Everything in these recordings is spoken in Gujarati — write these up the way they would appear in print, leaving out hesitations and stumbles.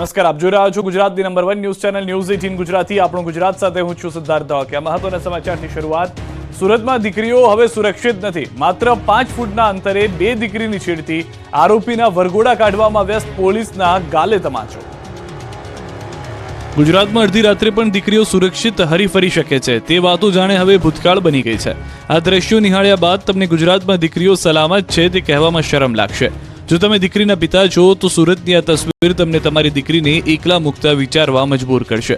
નમસ્કાર, આપ જોઈ રહ્યા છો ગુજરાતની number 1 news channel news 18 Gujarati. આપણું ગુજરાત સાથે હું છું સિદ્ધાર્થ ધોળકિયા. મહત્વના સમાચારથી શરૂઆત. સુરતમાં દીકરીઓ હવે સુરક્ષિત નથી. માત્ર 5 ફૂટના અંતરે 2 દીકરીની છેડતી આરોપીના વરઘોડા કાઢવામાં વ્યસ્ત પોલીસના ગાલે તમાચો. ગુજરાતમાં અડધી રાત્રે પણ દીકરીઓ સુરક્ષિત હરીફરી શકે છે તે વાતો જાણે હવે ભૂતકાળ બની ગઈ છે. આ દ્રશ્યો નિહાળ્યા બાદ તમને ગુજરાતમાં દીકરીઓ સલામત છે તે કહેવામાં શરમ લાગશે. જો તમે દીકરીના પિતા છો તો સુરતની આ તસવીર તમને તમારી દીકરીને એકલા મૂકતા વિચારવા મજબૂર કરશે.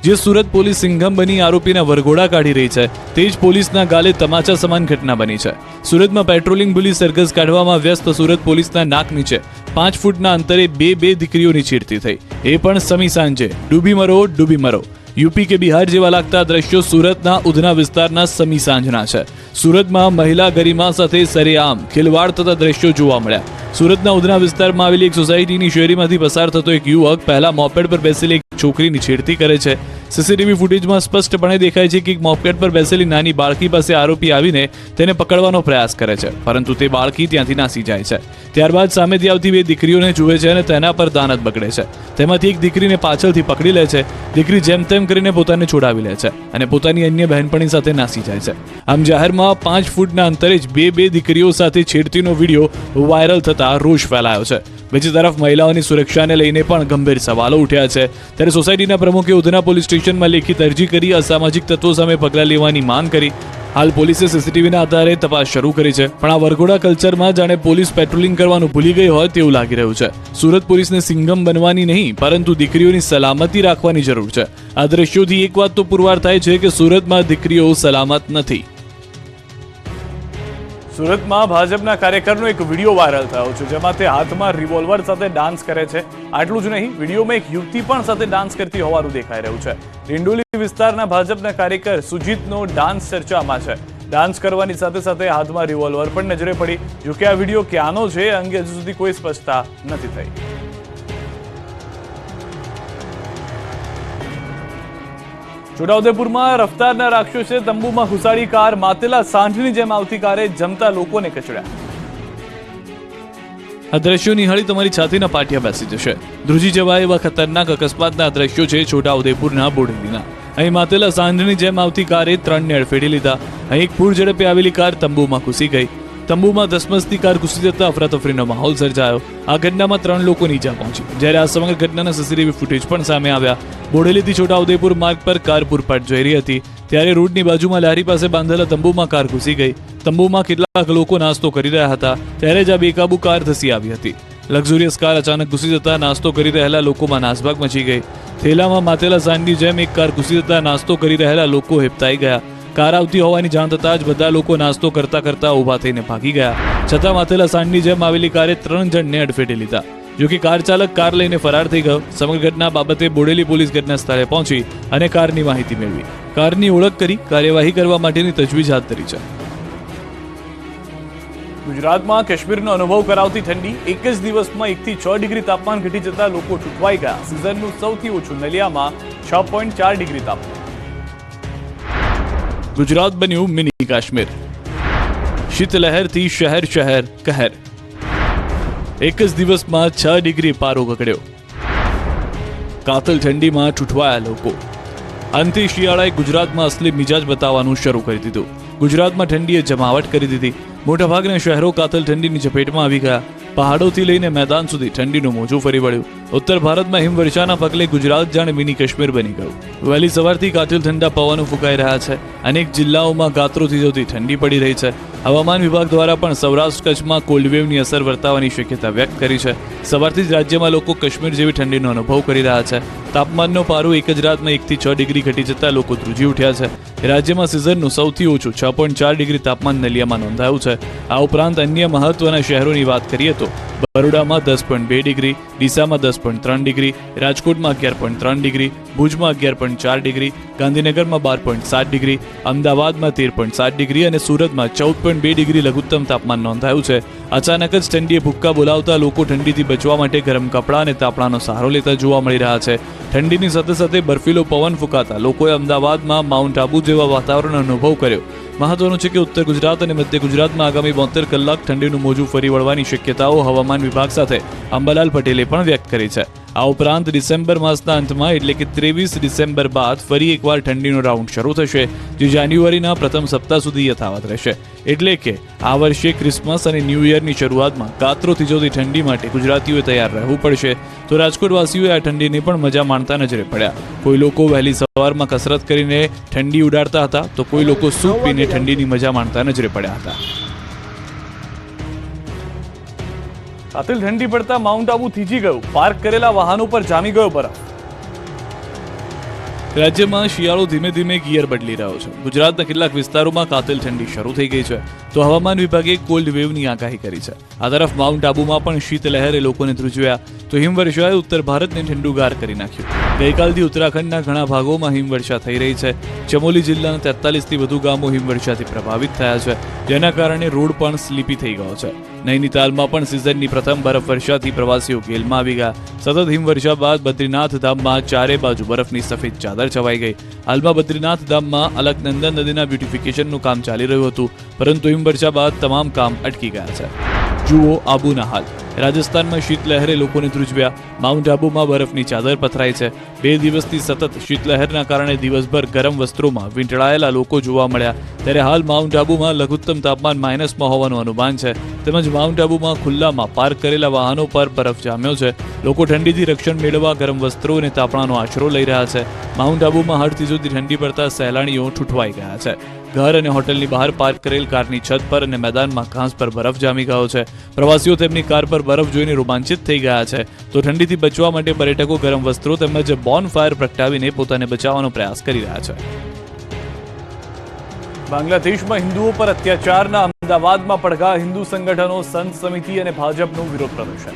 જે સુરત પોલીસ સિંઘમ બની આરોપીના વરઘોડા કાઢી રહી છે તે જ પોલીસના ગાલે તમાચા સમાન ઘટના બની છે. સુરતમાં પેટ્રોલિંગ ભૂલી સરઘસ કાઢવામાં વ્યસ્ત સુરત પોલીસના નાક નીચે 5 ફૂટના અંતરે બે દીકરીઓની છેડતી થઈ, એ પણ સમી સાંજે. ડૂબી મરો. યુપી કે બિહાર જેવા લાગતા દ્રશ્યો સુરતના ઉધના વિસ્તારના સમી સાંજના છે. સુરતમાં મહિલા ગરિમા સાથે સરેઆમ ખિલવાડ થતા દ્રશ્યો જોવા મળ્યા. સુરતના ઉધના વિસ્તારમાં આવેલી એક સોસાયટીની શેરીમાંથી પસાર થતો એક યુવક પહેલા મોપેડ પર બેસેલી એક છોકરીની છેડતી કરે છે. સીસીટીવી ફૂટેજમાં સ્પષ્ટપણે દેખાય છે કે એક મોપેડ પર બેસેલી નાની બાળકી પાસે આરોપી આવીને તેને પકડવાનો પ્રયાસ કરે છે, પરંતુ તે બાળકી ત્યાંથી નાસી જાય છે. ત્યારબાદ સામેથી આવતી 2 દીકરીઓને જુએ છે અને તેના પર દાનત બગડે છે. તેમાંથી એક દીકરીને પાછળથી પકડી લે છે. દીકરી જેમ તેમ કરીને પોતાને છોડાવી લે છે અને પોતાની અન્ય બહેનપણી સાથે નાસી જાય છે. આમ જાહેરમાં 5 ફૂટના અંતરે જ બે દીકરીઓ સાથે છેડતીનો વિડીયો વાયરલ થતા રોષ ફેલાયો છે. બીજી તરફ મહિલાઓની સુરક્ષાને લઈને પણ ગંભીર સવાલો ઉઠ્યા છે. ત્યારે સોસાયટીના પ્રમુખે ઉધના પોલીસ સ્ટેશનમાં લેખિત અરજી કરી અસામાજિક તત્વો સામે પગલાં લેવાની માંગ કરી. હાલ પોલીસે સીસીટીવીના આધારે તપાસ શરૂ કરી છે, પણ આ વરઘોડા કલ્ચરમાં જાણે પોલીસ પેટ્રોલિંગ કરવાનું ભૂલી ગઈ હોય તેવું લાગી રહ્યું છે. સુરત પોલીસને સિંઘમ બનવાની નહીં પરંતુ દીકરીઓની સલામતી રાખવાની જરૂર છે. આ દ્રશ્યોથી એક વાત તો પુરવાર થાય છે કે સુરતમાં દીકરીઓ સલામત નથી. સુરતમાં ભાજપના કાર્યકરનો એક વિડીયો વાયરલ થયો છે, જેમાં તે હાથમાં રિવોલ્વર સાથે ડાન્સ કરે છે. આટલું જ નહીં, વિડીયોમાં એક યુવતી પણ સાથે ડાન્સ કરતી હોવાનું દેખાઈ રહ્યું છે. ડિંડોલી વિસ્તારના ભાજપના કાર્યકર સુજીતનો ડાન્સ ચર્ચામાં છે. ડાન્સ કરવાની સાથે સાથે હાથમાં રિવોલ્વર પણ નજરે પડી. જોકે આ વિડીયો ક્યાંનો છે એ અંગે હજુ સુધી કોઈ સ્પષ્ટતા નથી થઈ. છોટાઉદેપુરમાં રફતારના રાક્ષસે તંબુમાં ઘુસાડી કાર. માતેલા સાંજની જેમ આવતી કારે જમતા લોકોને કચડ્યા. આ દ્રશ્યો નિહાળી તમારી છાતીના પાટિયા બેસી જશે. ધ્રુજી જવાય એવા ખતરનાક અકસ્માતના દ્રશ્યો છે છોટાઉદેપુરના બોડેલીના. અહીં માતેલા સાંજની જેમ આવતી કારે 3ને અડફેટી લીધા. અહીં એક પૂર ઝડપે આવેલી કાર તંબુમાં ઘૂસી ગઈ. તંબુમાં ધસમસતી કાર ઘૂસી જતા અફરાતફરીનો માહોલ સર્જાયો. આ ઘટનામાં 3 લોકોને ઈજા પહોંચી, જ્યારે આ સમગ્ર ઘટનાના સીસીટીવી ફૂટેજ પણ સામે આવ્યા. બોડેલીથી છોટાઉદેપુર માર્ગ પર કાર પૂરપાટ જઈ રહી હતી, ત્યારે રોડની બાજુમાં લારી પાસે બાંધેલા તંબુમાં કાર ઘૂસી ગઈ. તંબુમાં કેટલાક લોકો નાસ્તો કરી રહ્યા હતા, ત્યારે જ આ બેકાબુ કાર ધસી આવી હતી. લક્ઝુરિયસ કાર અચાનક ઘૂસી જતા નાસ્તો કરી રહેલા લોકોમાં નાસભાગ મચી ગઈ. થેલામાં માતેલા સાંજની જેમ એક કાર ઘૂસી જતા નાસ્તો કરી રહેલા લોકો હેબતાઈ ગયા. કાર આવતી હોવાની જાણ થતાં જ બધા લોકો નાસ્તો કરતા ઊભા થઈને ભાગી ગયા. છતાં માતેલા સાંજની જેમ આવેલી કારે 3 જણને અડફેટે લીધા. જોકે કાર ચાલક કાર લઈને ફરાર થઈ ગયો. સમગ્ર ઘટના બાબતે બોડેલી પોલીસ ઘટના સ્થળે પહોંચી અને કારની માહિતી મેળવી. કારની ઓળખ કરી કાર્યવાહી કરવા માટેની તજવીજ હાથ ધરી છે. ગુજરાતમાં કાશ્મીરનો અનુભવ કરાવતી ઠંડી. એક જ દિવસમાં 1 થી 6 ડિગ્રી તાપમાન ઘટી જતા લોકો છૂટવાઈ ગયા. સિઝનનું સૌથી ઓછું નલિયામાં 6.4 ડિગ્રી તાપમાન. ગુજરાત બન્યું મિની કાશ્મીર. શીતલહેરથી શહેર કહેર. એક જ દિવસમાં 6 ડિગ્રી પારો ગગડ્યો. કાતલ ઠંડીમાં ઠૂઠવાયા લોકો. અંતે શિયાળાએ ગુજરાતમાં અસલી મિજાજ બતાવવાનું શરૂ કરી દીધું. ગુજરાતમાં ઠંડીએ જમાવટ કરી દીધી. મોટાભાગના શહેરો કાતલ ઠંડીની ઝપેટમાં આવી ગયા. પહાડોથી લઈને મેદાન સુધી ઠંડીનું મોજું ફરી વળ્યું. ઉત્તર ભારતમાં હિમવર્ષાના પગલે ગુજરાત જાણે મિની કાશ્મીર બની ગયું. વહેલી સવારથી કાતિલ ઠંડા પવનો ફૂંકાઈ રહ્યા છે. અનેક જિલ્લાઓમાં ગાત્રોથી જતી ઠંડી પડી રહી છે. હવામાન વિભાગ દ્વારા પણ સૌરાષ્ટ્ર કચ્છમાં કોલ્ડવેવની અસર વર્તાવાની શક્યતા વ્યક્ત કરી છે. સવારથી જ રાજ્યમાં લોકો કાશ્મીર જેવી ઠંડીનો અનુભવ કરી રહ્યા છે. તાપમાનનો પારો એક જ રાતમાં 1 થી 6 ડિગ્રી ઘટી જતા લોકો ધ્રુજી ઉઠ્યા છે. રાજ્યમાં સિઝનનું સૌથી ઓછું 6.4 ડિગ્રી તાપમાન નલિયામાં નોંધાયું છે. આ ઉપરાંત અન્ય મહત્વના શહેરોની વાત કરીએ તો બરોડામાં 10.2 ડિગ્રી, ડીસામાં 10.3 ડિગ્રી, રાજકોટમાં 11.3 ડિગ્રી, ભુજમાં 11.4 ડિગ્રી, ગાંધીનગરમાં 12.7 ડિગ્રી, અમદાવાદમાં 13.7 ડિગ્રી અને સુરતમાં 14.2 ડિગ્રી લઘુત્તમ તાપમાન નોંધાયું છે. અચાનક જ ઠંડીએ ભૂક્કા બોલાવતા લોકો ઠંડીથી બચવા માટે ગરમ કપડાં અને તાપણાનો સહારો લેતા જોવા મળી રહ્યા છે. ઠંડીની સાથે સાથે બર્ફીલો પવન ફૂંકાતા લોકોએ અમદાવાદમાં માઉન્ટ આબુ જેવા વાતાવરણનો અનુભવ કર્યો. મહત્વનું છે કે ઉત્તર ગુજરાત અને મધ્ય ગુજરાતમાં આગામી 72 કલાક ઠંડીનું મોજું ફરી વળવાની શક્યતાઓ હવામાન વિભાગ સાથે અંબાલાલ પટેલે પણ વ્યક્ત કરી છે. આ ઉપરાંત ડિસેમ્બર માસના અંતમાં એટલે કે 23 ડિસેમ્બર બાદ ફરી એકવાર ઠંડીનો રાઉન્ડ શરૂ થશે, જે જાન્યુઆરીના પ્રથમ સપ્તાહ સુધી યથાવત રહેશે. એટલે કે આ વર્ષે ક્રિસમસ અને ન્યૂ યરની શરૂઆતમાં કાતરો થીજવતી ઠંડી માટે ગુજરાતીઓએ તૈયાર રહેવું પડશે. તો રાજકોટવાસીઓએ આ ઠંડીની પણ મજા માણતા નજરે પડ્યા. કોઈ લોકો વહેલી સવારમાં કસરત કરીને ઠંડી ઉડાડતા હતા, તો કોઈ લોકો સૂપ પીને ઠંડીની મજા માણતા નજરે પડ્યા હતા. કાતિલ ઠંડી પડતા માઉન્ટ આબુ થીજી ગયું, પાર્ક કરેલા વાહનો પર જામી ગયો બરફ. રાજ્યમાં શિયાળો ધીમે ધીમે ગિયર બદલી રહ્યો છે. ગુજરાતના કેટલાક વિસ્તારોમાં કાતિલ ઠંડી શરૂ થઈ ગઈ છે, તો હવામાન વિભાગે કોલ્ડ વેવની આગાહી કરી છે. આ તરફ માઉન્ટ આબુમાં પણ શીતલહેરે લોકોને ધ્રુજવ્યા, તો હિમવર્ષાએ ઉત્તર ભારતને ઠંડુગાર કરી નાખ્યું. ગઈકાલથી ઉત્તરાખંડના ઘણા ભાગોમાં હિમવર્ષા થઈ રહી છે. ચમોલી જિલ્લાના 43થી વધુ ગામો હિમવર્ષાથી પ્રભાવિત થયા છે, જેના કારણે રોડ પણ સ્લીપી થઈ ગયો છે. નૈનીતાલમાં પણ સિઝનની પ્રથમ બરફવર્ષાથી પ્રવાસીઓ ગેલમાં આવી ગયા. સતત હિમવર્ષા બાદ બદ્રીનાથ ધામમાં ચારે બાજુ બરફની સફેદ ચાદર છવાઈ ગઈ. હાલમાં બદ્રીનાથ ધામમાં અલકનંદા નદીના બ્યુટિફિકેશનનું કામ ચાલી રહ્યું હતું, પરંતુ હિમવર્ષા બાદ તમામ કામ અટકી ગયા છે. જુઓ આબુના હાલ. રાજસ્થાનમાં શીતલહેરે લોકોને ધ્રુજવ્યા. માઉન્ટ આબુમાં બરફની ચાદર પથરાઈ છે. 2 દિવસથી સતત શીતલહેરના કારણે દિવસભર ગરમ વસ્ત્રોમાં વીંટળાયેલા લોકો જોવા મળ્યા. ત્યારે હાલ માઉન્ટ આબુમાં લઘુત્તમ તાપમાન માઇનસમાં હોવાનું અનુમાન છે. તેમજ માઉન્ટ આબુમાં ખુલ્લામાં પાર્ક કરેલા વાહનો પર બરફ જામ્યો છે. લોકો ઠંડીથી રક્ષણ મેળવવા ગરમ વસ્ત્રો અને તાપણાનો આશરો લઈ રહ્યા છે. માઉન્ટ આબુમાં હળથી સુધી ઠંડી પડતા સહેલાણીઓ ઠૂંઠવાઈ ગયા છે. ઘર અને હોટલની બહાર પાર્ક કરેલ કારની છત પર અને મેદાનમાં ઘાસ પર બરફ જામી ગયો છે. પ્રવાસીઓ તેમની કાર પર બરફ જોઈને રોમાંચિત થઈ ગયા છે. તો ઠંડીથી બચવા માટે પર્યટકો ગરમ વસ્ત્રો તેમજ બોન ફાયર પ્રગટાવીને પોતાને બચાવવાનો પ્રયાસ કરી રહ્યા છે. બાંગ્લાદેશમાં હિન્દુઓ પર અત્યાચારના અમદાવાદમાં પડઘા. હિન્દુ સંગઠનો, સંત સમિતિ અને ભાજપનું વિરોધ પ્રદર્શન.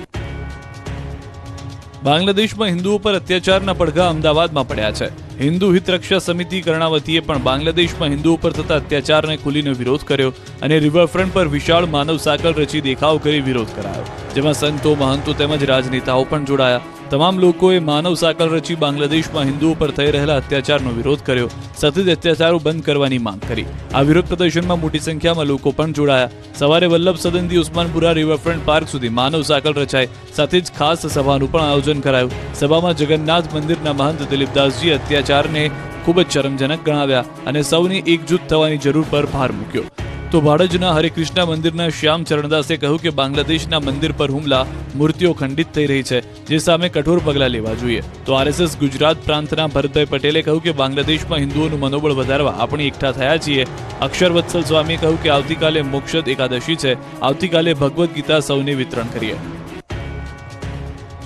બાંગ્લાદેશમાં હિન્દુઓ પર અત્યાચારના પડઘા અમદાવાદમાં પડ્યા છે. હિન્દુ હિત રક્ષા સમિતિ કર્ણાવતીએ પણ બાંગ્લાદેશમાં હિન્દુઓ પર થતા અત્યાચારને ખુલીને વિરોધ કર્યો અને રિવરફ્રન્ટ પર વિશાળ માનવ સાંકળ રચી દેખાવ કરી વિરોધ કરાયો, જેમાં સંતો, મહંતો તેમજ રાજનેતાઓ પણ જોડાયા. તમામ લોકોએ માનવ સાંકળ રચી બાંગ્લાદેશમાં હિન્દુઓ પર થઈ રહેલા અત્યાચારનો વિરોધ કર્યો, સાથે જ અત્યાચારો બંધ કરવાની માંગ કરી. આ વિરોધ પ્રદર્શનમાં મોટી સંખ્યામાં લોકો પણ જોડાયા. સવારે વલ્લભ સદનથી ઉસ્માનપુરા રિવરફ્રન્ટ પાર્ક સુધી માનવ સાંકળ રચાઈ. સાથે જ ખાસ સભાનું પણ આયોજન કરાયું. સભામાં જગન્નાથ મંદિરના મહંત દિલીપદાસજી અત્યાચારને ખૂબ જ શરમજનક ગણાવ્યા અને સૌને એકજૂથ થવાની જરૂર પર ભાર મૂક્યો. તો ભાડજના હરે કૃષ્ણ મંદિરના શ્યામ ચરણદાસે કહ્યું કે બાંગ્લાદેશના મંદિર પર હુમલા, મૂર્તિઓ ખંડિત થઈ રહી છે, જે સામે કઠોર પગલાં લેવા જોઈએ. તો આરએસએસ ગુજરાત પ્રાંતના ભરતભાઈ પટેલે કહ્યું કે બાંગ્લાદેશમાં હિન્દુઓનું મનોબળ વધારવા આપણે એકઠા થયા છીએ. અક્ષર વત્સલ સ્વામીએ કહ્યું કે આવતીકાલે મોક્ષદ એકાદશી છે, આવતીકાલે ભગવદ્ ગીતા સૌને વિતરણ કરીએ.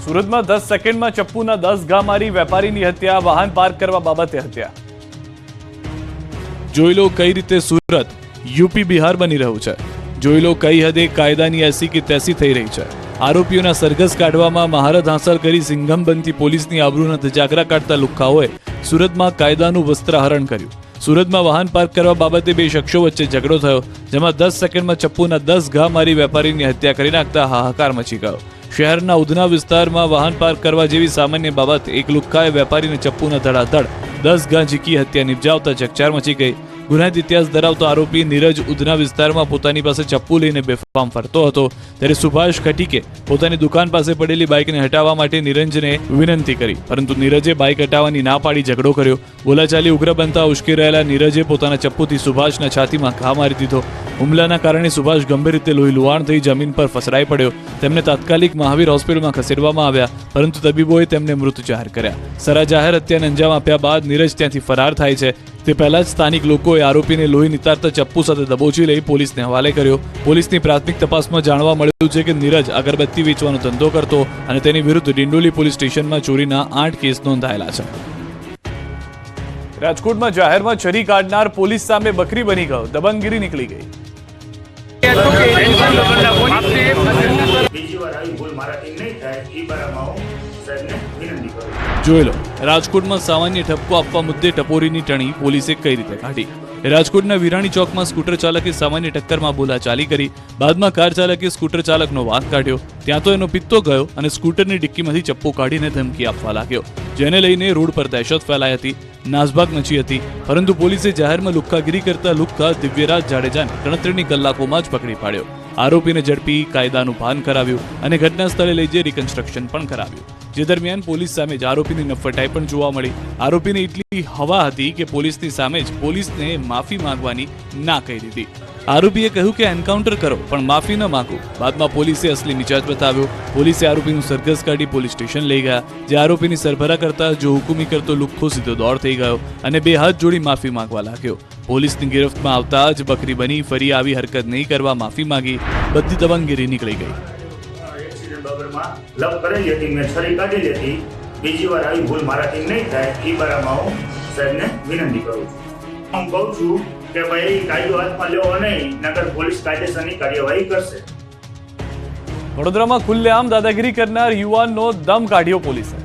સુરતમાં 10 સેકન્ડમાં ચપ્પુના 10 ઘા મારી વેપારીની હત્યા. વાહન પાર્ક કરવા બાબતે હત્યા. જોઈ લો કઈ રીતે સુરત યુપી બિહાર બની રહ્યું છે. જોઈ લો કઈ હદે કાયદાની એસી કે તેસી થઈ રહી છે. આરોપીઓના સરઘસ કાઢવામાં મહારત હાંસલ કરી સિંઘમ બનતી પોલીસની આબરૂના ધજાગરા કાઢતા લુખ્ખાઓએ સુરતમાં કાયદાનું વસ્ત્રહરણ કર્યું. સુરતમાં વાહન પાર્ક કરવા બાબતે 2 શખ્સો વચ્ચે ઝઘડો થયો, જેમાં 10 સેકન્ડમાં ચપ્પુના 10 ઘા મારી વેપારીની હત્યા કરી નાખતા હાહાકાર મચી ગયો. શહેરના ઉધના વિસ્તારમાં વાહન પાર્ક કરવા જેવી સામાન્ય બાબત એક લુખ્ખાએ વેપારીને ચપ્પુના ધડાધડ 10 ઘા ઝીકી હત્યા નિપજાવતા ચકચાર મચી ગઈ. ગુનાહિત ઇતિહાસ ધરાવતો આરોપી નીરજ ઉધના વિસ્તારમાં પોતાની પાસે ચપ્પુ લઈને બેફામ ફરતો હતો. ત્યારે સુભાષ ખટીકે પોતાની દુકાન પાસે પડેલી બાઇકને હટાવવા માટે નીરજને વિનંતી કરી, પરંતુ નીરજે બાઇક હટાવવાની ના પાડી ઝઘડો કર્યો. બોલાચાલી ઉગ્ર બનતા ઉશ્કેર રહેલા નીરજે પોતાના ચપ્પુથી સુભાષના છાતીમાં ઘા મારી દીધો. હુમલાના કારણે સુભાષ ગંભીર રીતે લોહી લુહાણ થઈ જમીન પર ફસરાઈ પડ્યો. તેમને તાત્કાલિક મહાવીર હોસ્પિટલમાં ખસેડવામાં આવ્યા, પરંતુ તબીબોએ તેમને મૃત જાહેર કર્યા. સરા જાહેર હત્યાને અંજામ આપ્યા બાદ નીરજ ત્યાંથી ફરાર થાય છે. તે પહેલા જ સ્થાનિક લોકોએ આરોપીને લોહી નિતારતા ચપ્પુ સાથે દબોચી લઈ પોલીસને હવાલે કર્યો. પોલીસની પ્રાથમિક તપાસમાં જાણવા મળ્યું છે કે નીરજ અગરબત્તી વેચવાનો ધંધો કરતો અને તેની વિરુદ્ધ ડિંડોલી પોલીસ સ્ટેશનમાં ચોરીના 8 કેસ નોંધાયેલા છે. રાજકોટમાં જાહેરમાં છરી કાઢનાર પોલીસ સામે બકરી બની ગયો. દબંગગીરી નીકળી ગઈ. જોઈ લો રાજકોટમાં સામાન્ય ઠપકો આપવા મુદ્દે ટપોરીની ટણી પોલીસે કઈ રીતે કાઢી. રાજકોટના વિરાણી ચોકમાં સ્કૂટર ચાલકે સામાન્ય ટક્કરમાં બોલાચાલી કરી. બાદમાં કાર ચાલકે સ્કૂટર ચાલકનો વાંક કાઢ્યો. ત્યાં તો એનો પિત્તો ગયો અને સ્કૂટરની ડિક્કીમાંથી ચપ્પુ કાઢીને ધમકી આપવા લાગ્યો, જેને લઈને રોડ પર દહેશત ફેલાઈ હતી, નાસભાગ મચી હતી. પરંતુ પોલીસે જાહેરમાં લુખ્ખાગીરી કરતા લુખ્ખા દિવ્યરાજ જાડેજાને ગણતરીની કલાકોમાં જ પકડી પાડ્યો. આરોપીને ઝડપી કાયદાનું ભાન કરાવ્યું અને ઘટના સ્થળે લઈ જઈ રિકન્સ્ટ્રક્શન પણ કરાવ્યું. જે દરમિયાન પોલીસ સામે જ આરોપીની નફટાઈ પણ જોવા મળી. આરોપીને એટલી હવા હતી કે પોલીસની સામે જ પોલીસને માફી માંગવાની ના કહી દીધી. આરોપીએ કહ્યું કે એન્કાઉન્ટર કરો પણ માફી ન માંગો. બાદમાં પોલીસે અસલી મિજાજ બતાવ્યો. પોલીસે આરોપીનું સરઘસ કાઢી પોલીસ સ્ટેશન લઈ ગયા, જે આરોપીની સરભરા કરતા જો હુકુમી કરતો લુખ્ખો સીધો દોડ થઈ ગયો અને બે હાથ જોડી માફી માંગવા લાગ્યો. પોલીસની ગિરફ્તમાં આવતા જ બકરી બની ફરી આવી હરકત નહીં કરવા માફી માંગી. બધી દબંગગીરી નીકળી ગઈ. એક્સિડન્ટ બાબતમાં લપ કરેલી હતી, મેં છરી કાઢેલી હતી. બીજી વાર આવી ભૂલ મારાથી નહીં થાય એ બારામાં હું સાહેબને વિનંતી કરું છું. હું કહું છું કે ભાઈ કાયદો હાથમાં લેવો નહીં, નકર પોલીસ કાયદેસરની કાર્યવાહી કરશે. વડોદરામાં ખુલ્લેઆમ દાદાગીરી કરનાર યુવાનનો દમ કાઢ્યો પોલીસે.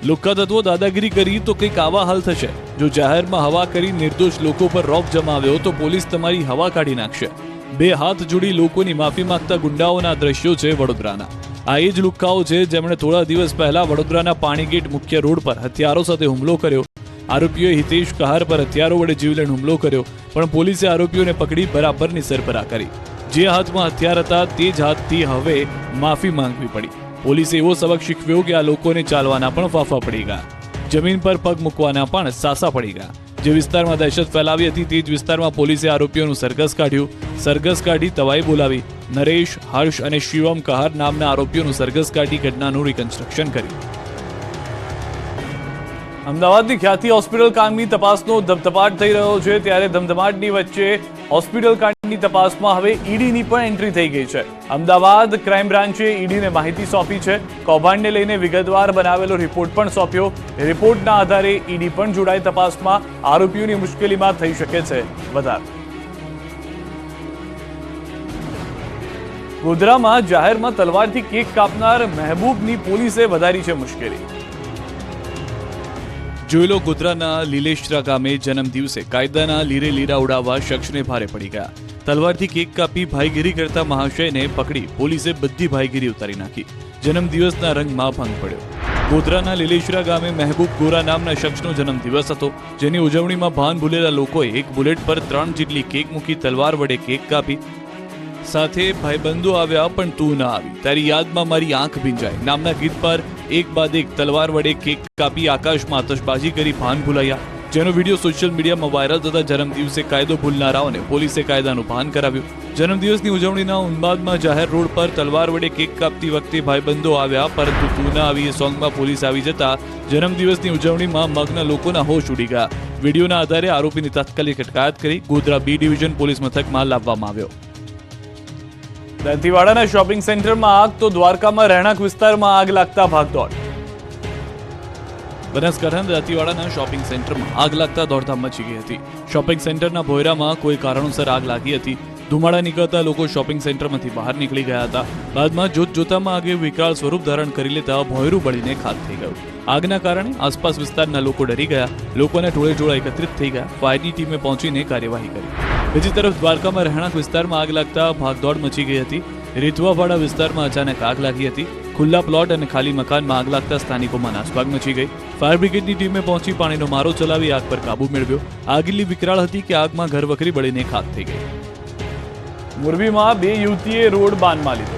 લુખ્ખા તત્વો દાદાગીરી કરી તો કંઈક આવા હાલ થશે. જો જાહેરમાં હવા કરી નિર્દોષ લોકો પર રોપ જમાવ્યો તો પોલીસ તમારી હવા કાઢી નાખશે. બે હાથ જોડી લોકોની માફી માંગતા ગુંડાઓના દ્રશ્યો છે વડોદરાના. આ એ જ લુખ્ખાઓ છે જેમણે થોડા દિવસ પહેલા વડોદરાના પાણીગેટ મુખ્ય રોડ પર હથિયારો સાથે હુમલો કર્યો. આરોપીઓએ હિતેશ કહાર પર હથિયારો વડે જીવલેણ હુમલો કર્યો, પણ પોલીસે આરોપીઓને પકડી બરાબરની સરભરા કરી. જે હાથમાં હથિયાર હતા તે જ હાથથી હવે માફી માંગવી પડી. પોલીસે એવો સબક શીખવ્યો કે આ લોકોને ચાલવાના પણ ફાફા પડી ગયા, જમીન પર પગ મૂકવાના પણ સાસા પડી ગયા. જે વિસ્તારમાં દહેશત ફેલાવી હતી તે જ વિસ્તારમાં પોલીસે આરોપીઓનું સરઘસ કાઢ્યું. સરઘસ કાઢી તવાઈ બોલાવી. નરેશ, હર્ષ અને શિવમ કહાર નામના આરોપીઓનું સરઘસ કાઢી ઘટનાનું રિકન્સ્ટ્રક્શન કર્યું. અમદાવાદની ખ્યાતિ હોસ્પિટલ કાંડની તપાસનો ધમધમાટ થઈ રહ્યો છે, ત્યારે ધમધમાટની વચ્ચે હોસ્પિટલ કાંડની તપાસમાં હવે ઈડીની પણ એન્ટ્રી થઈ ગઈ છે. અમદાવાદ ક્રાઇમ બ્રાન્ચે ઈડીને માહિતી સોંપી છે. કૌભાંડને લઈને વિગતવાર બનાવેલો રિપોર્ટ પણ સોંપ્યો. રિપોર્ટના આધારે ઈડી પણ જોડાઈ તપાસમાં. આરોપીઓની મુશ્કેલીમાં થઈ શકે છે વધારો. ગોધરામાં જાહેરમાં તલવારથી કેક કાપનાર મહેબૂબની પોલીસે વધારી છે મુશ્કેલી. જોઈ લો, ગોધરાના લીલેશરા ગામે જન્મ દિવસે કાયદાના લીરે લીરા ઉડાવવા શખ્સને ભારે પડી ગયા. તલવારથી કેક કાપી ભાઈગીરી કરતા મહાશયને પકડી પોલીસે બધી ભાઈગીરી ઉતારી નાખી. જન્મદિવસના રંગમાં ભંગ પડ્યો. ગોધરાના લીલેશરા ગામે મહેબૂબ ગોરા નામના શખ્સનો જન્મદિવસ હતો, જેની ઉજવણીમાં ભાન ભૂલેલા લોકોએ એક બુલેટ પર 3 જેટલી કેક મૂકી તલવાર વડે કેક કાપી. સાથે ભાઈબંધો આવ્યા પણ તું ના આવી, તારી યાદમાં મારી આંખ ભીંજાય નામના ગીત પર એક બાદ એક તલવાર વડે કેક કાપી આકાશમાં આતશબાજી કરી ભાન ભૂલાયા. જેનો વિડીયો સોશિયલ મીડિયામાં વાયરલ થતા જન્મદિવસે કાયદો ભૂલનારાઓને પોલીસે કાયદાનું ભાન કરાવ્યું. જન્મદિવસની ઉજવણીના ઉન્માદમાં જાહેર રોડ પર તલવાર વડે કેક કાપતી વખતે ભાઈબંધો આવ્યા પરંતુ તું ના આવી એ સોંગમાં પોલીસ આવી જતા જન્મદિવસની ઉજવણીમાં મગ્ન લોકોના હોશ ઉડી ગયા. વિડીયોના આધારે આરોપીની તાત્કાલિક અટકાયત કરી ગોધરા બી ડિવિઝન પોલીસ મથકમાં લાવવામાં આવ્યો. દંતીવાડાના શોપિંગ સેન્ટરમાં આગ તો દ્વારકામાં રહેણાંક વિસ્તારમાં આગ લાગતા ભાગદોડ. બનાસકાંઠાના દાંતીવાડાના શોપિંગ સેન્ટરમાં આગ લાગતા દોડધામ મચી ગઈ હતી. શોપિંગ સેન્ટરના ભોયરામાં કોઈ કારણોસર આગ લાગી હતી. ધુમાડા નીકળતા લોકો શોપિંગ સેન્ટરમાંથી બહાર નીકળી ગયા હતા. બાદમાં જોતજોતામાં આગે વિકરાળ સ્વરૂપ ધારણ કરી લેતા ભોયરું બળીને ખાક થઈ ગયું. આગના કારણે આસપાસ વિસ્તારના લોકો ડરી ગયા. લોકોના ટોળે ટોળા એકત્રિત થઈ ગયા. ફાયરની ટીમે પહોંચીને કાર્યવાહી કરી. બીજી તરફ દ્વારકામાં રહેણાંક વિસ્તારમાં આગ લાગતા ભાગદોડ મચી ગઈ હતી. રેતવાવાડા વિસ્તારમાં અચાનક આગ લાગી હતી. ખુલ્લા પ્લોટ અને ખાલી મકાનમાં આગ લાગતા સ્થાનિકોમાં નાસભાગ મચી ગઈ. ફાયર બ્રિગેડની ટીમે પહોંચી પાણીનો મારો ચલાવી આગ પર કાબુ મેળવ્યો. આગ એટલી વિકરાળ હતી કે આગમાં ઘરવખરી બળીને ખાક થઈ ગઈ. મોરબીમાં 2 યુવતીએ રોડ બાનમાં લીધો.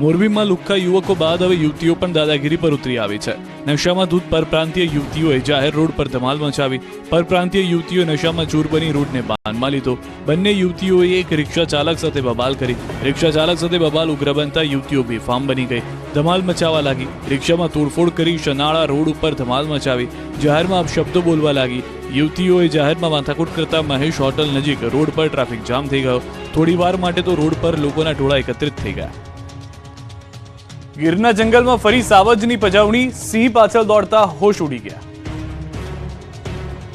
મોરબીમાં લુખ્ખા યુવકો બાદ હવે યુવતીઓ પણ દાદાગીરી પર ઉતરી આવી છે. નશામાં ધૂત પરપ્રાંતીય યુવતીઓએ જાહેર રોડ પર ધમાલ મચાવી. પરપ્રાંતીય યુવતીઓ નશામાં ચૂર બની રોડને બાનમાં લીધો. બંને યુવતીઓએ એક રિક્ષા ચાલક સાથે બબાલ કરી. રિક્ષા ચાલક સાથે બબાલ ઉગ્ર બનતા યુવતીઓ બેફામ બની ગઈ. ધમાલ મચાવવા લાગી. રિક્ષામાં તોડફોડ કરી શનાળા રોડ ઉપર ધમાલ મચાવી. જાહેરમાં અપશબ્દો બોલવા લાગી. યુવતીઓએ જાહેરમાં માથાકૂટ કરતા મહેશ હોટલ નજીક રોડ પર ટ્રાફિક જામ થઈ ગયો. થોડી વાર માટે તો રોડ પર લોકોના ટોળા એકત્રિત થઈ ગયા. ગીરના જંગલમાં ફરી સાવજની પજવણી. સિંહ પાછળ દોડતા હોશ ઉડી ગયા.